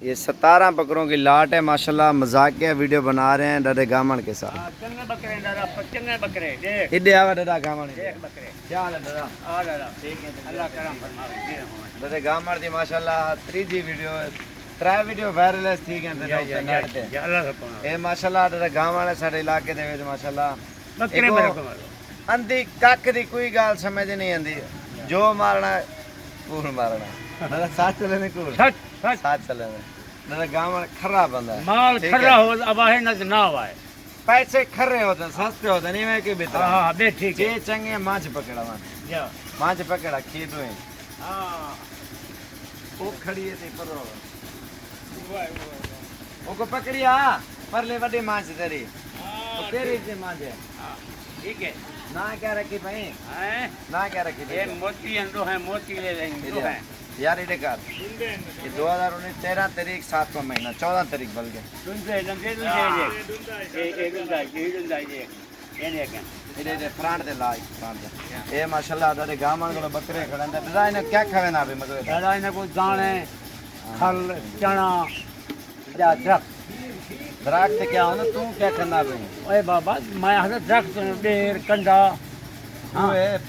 ये 17 बकरों की लाट है माशाल्लाह। मजाकिया वीडियो बना रहे हैं डरे गामन के साथ। चंगे बकरे दादा, चंगे बकरे देख इधे आवा डरा गामन देख बकरे क्या हाल है डरा? आ दादा ठीक है, अल्लाह करम फरमावे। डरे गामन दी माशाल्लाह 3G वीडियो 3 वीडियो वायरल है ठीक है नेट ते। या अल्लाह सपना ए माशाल्लाह डरे गामन है साडे इलाके दे विच माशाल्लाह। बकरे मेरे को मारो अंधी कख दी कोई गाल समझ नहीं आंदी। जो मारना कूड़ मारना डरा साथ चले ने कूड़ सच सच साथ चले ने डरे गामन खरा बंदा है। माल ठीक खरा है। हो अब है ना ना आए। पैसे खरे होते हैं सस्ते होते नहीं मैं के भीतर हां बे ठीक जे है चंगे माछ पकड़ा मान जा माछ पकड़ा खेत में हां वो खड़ी है ते पर वो को पकड़िया परले वडी माछ तेरी वो तेरी से माछ है ठीक है ना क्या रखी भाई हैं ना क्या रखी ये मोती अंडो है, मोती ले लेंगे तो है यार इधे कर ये 2019 13 तारीख 7वां महीना 14 तारीख बल्कि दुंदे दुंदे दुंदे ये दुंदा ये ने क्या इधे फ्रंट दे लाई फ्रंट दे ए माशाल्लाह दादे गामन को बकरे खड़े ने दादा इने क्या खावे ना अभी मतलब दादा इन्हें को दाने खल चना या दरख्त दरख्त क्या हो ना तू क्या करना अभी ओए बाबा मैं हर दरख्त डेर कंडा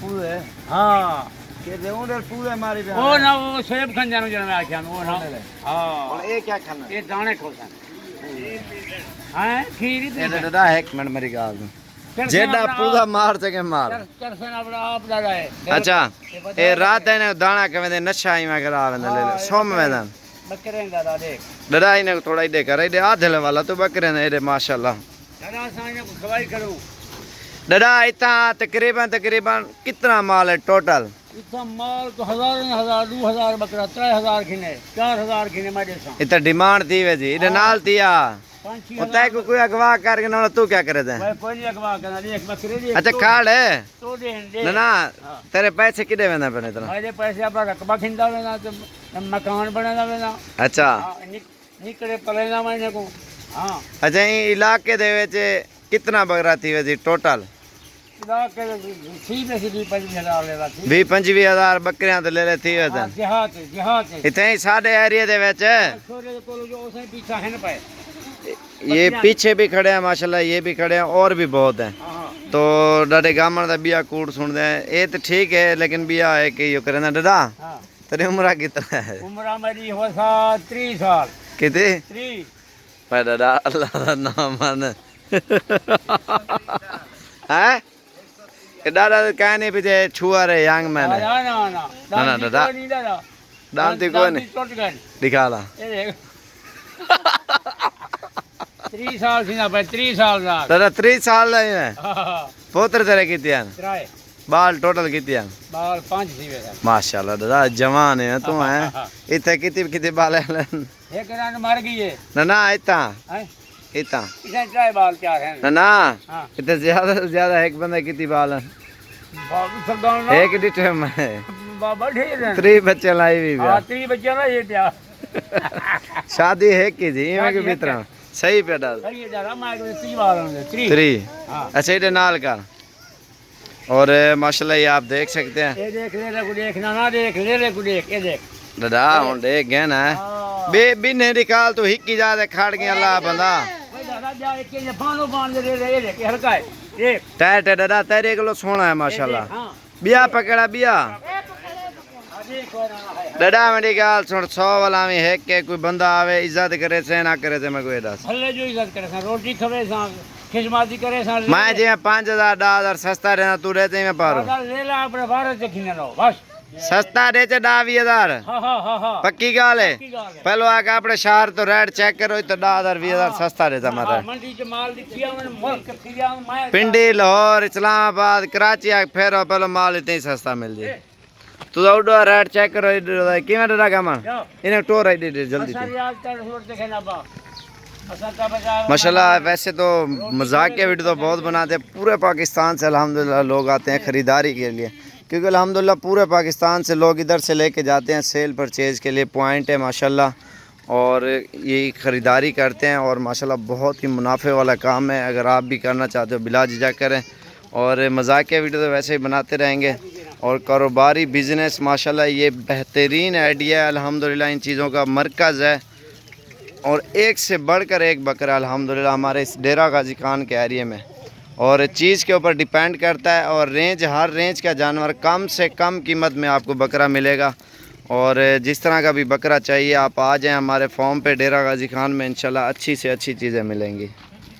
पूरे हाँ के दे उधर पूरे मारी पे ओ ना वो सेब खन जानो जन में आख्या वो ना और हाँ ये क्या खाना ये दाने खोसन हैं खीरी ये दादा एक मिनट मेरी गाल जेडा पूरा मार सके मार चरसन अपना आप दादा है अच्छा ए रात ने दाना कवेंदे नशा ही में करा वेंदे ले सोम वेंदन बकरे दादा देख दादा इने थोड़ा ही देखा रे आधे वाला तो बकरे ने रे माशाल्लाह दादा साने को खवाई करूं दादा इतना तकरीबन कितना माल है टोटल इतना माल तो हजार 2000 बकरा 3000 खिने 4000 खिने मारे सा इतना डिमांड थी वे जी इधर नाल दिया 5-6 उतै को कोई अगवा करके ना तू क्या करे दे भाई कोई नहीं अगवा करना देख बकरे देख अच्छा खाड़ है तो दे ना ना तेरे पैसे किदे वेंदा पे इतना मेरे पैसे अपना रकबा खिंदा लेना तो मकान बनाना लेना अच्छा निकले पलेना मैंने को हाँ अच्छा ये इलाके दे विच कितना बकरा थी वे जी टोटल इलाके सीधे सीधी 5000 लेला थी 20-25 बकरियां तो ले ले थी वे जिहाद इतने ही साढ़े एरिया दे विच छोरे को जो उसे पीछा है ना पाए ये पीछे भी खड़े हैं माशाल्लाह ये भी खड़े हैं और भी बहुत हैं तो डाडे गामन दा बिया कूट सुनदे हैं ये तो ठीक है लेकिन बिया है कि यो करे ना दादा तेरी उम्र कितना है उम्र मेरी हो सा 30 साल कितने 3 पर दादा अल्लाह दा नाम मान हैं कि दादा कहने पीछे छुआ रहे यंग मैन ना ना ना दादा दांती को नहीं दिखा ला ये देख 3 साल थी ना भाई 3 साल ना दादा 3 साल रहे हैं पोत्र तेरे कितने हैं ट्राई बाल टोटल कितने हैं बाल 5 थी वे माशाल्लाह दादा जवान है तू है इतने कितने बाल है एक रान मर गई है ना ना इतना हैं इतना इसे ट्राई बाल क्या है ना ना हां इतने ज्यादा से ज्यादा एक बंदा कितनी बाल है बाबू सरदार एक डिटे में बाबा ढेर है 3 बच्चे लाई भी हां 3 बच्चे ना ये क्या शादी है की जी इनमें के भीतर सही पे डाल ये जरा मैं 3 बाल होंगे 3 3 अच्छा इधर नाल का और माशाल्लाह ये आप देख सकते हैं ये देख ले को देखना ना देख ले को देख ये देख दादा हुन देख गए ना बे बिने निकाल तो हिक्की जादे खड़ गया अल्लाह बंदा भाई दादा जा एक के फानो बांध दे ये देख हल्का है देख टाइट है दादा तेरे किलो सोना है माशाल्लाह हां बिया पकड़ा बिया देखो ना है दादा मेरी गाल सुन 100 वाला में है के कोई बंदा आवे इज्जत करे से ना करे से मैं कोई दस भले जो इज्जत करे सा रोटी खवे सा खिजमाती करे सा मैं जे 5000 10,000 सस्ता रहना तू रहते में पारो दादा ले ला अपने भारत से खिने लो बस सस्ता दे चे 20,000 हां पक्की गाल है पहलो आके अपने शहर तो रेट चेक करो तो 10,000 20,000 सस्ता रहता हमारा मंडी के माल दिखिया मैंने मुल्क खिया मैं पिंडी लाहौर इस्लामाबाद कराची आके फेरो पहलो माल इतने ही सस्ता मिल जाए तू उडो रेट चेक करो किवें डरा का मन इन्हें टोर आई दे जल्दी सारी आज तक रोड से खाना बा असा का बजा माशाल्लाह वैसे तो मजाक के वीडियो तो बहुत बनाते हैं पूरे पाकिस्तान से अल्हम्दुलिल्लाह लोग आते हैं ख़रीदारी के लिए क्योंकि अल्हम्दुलिल्लाह पूरे पाकिस्तान से लोग इधर से लेके जाते हैं सेल परचेज़ के लिए पॉइंट है माशाल्लाह और ये ख़रीदारी करते हैं और माशाल्लाह बहुत ही मुनाफे वाला काम है। अगर आप भी करना चाहते हो बिला झिझक करें और मजाक के वीडियो तो वैसे ही बनाते रहेंगे और कारोबारी बिज़नेस माशाल्लाह ये बेहतरीन आइडिया है अल्हम्दुलिल्लाह इन चीज़ों का मरकज़ है और एक से बढ़कर एक बकरा अल्हम्दुलिल्लाह हमारे इस डेरा गाजी खान के एरिए में। और चीज़ के ऊपर डिपेंड करता है और रेंज, हर रेंज का जानवर कम से कम कीमत में आपको बकरा मिलेगा। और जिस तरह का भी बकरा चाहिए आप आ जाएं हमारे फॉर्म पे डेरा गाजी खान में, इंशाल्लाह अच्छी से अच्छी चीज़ें मिलेंगी।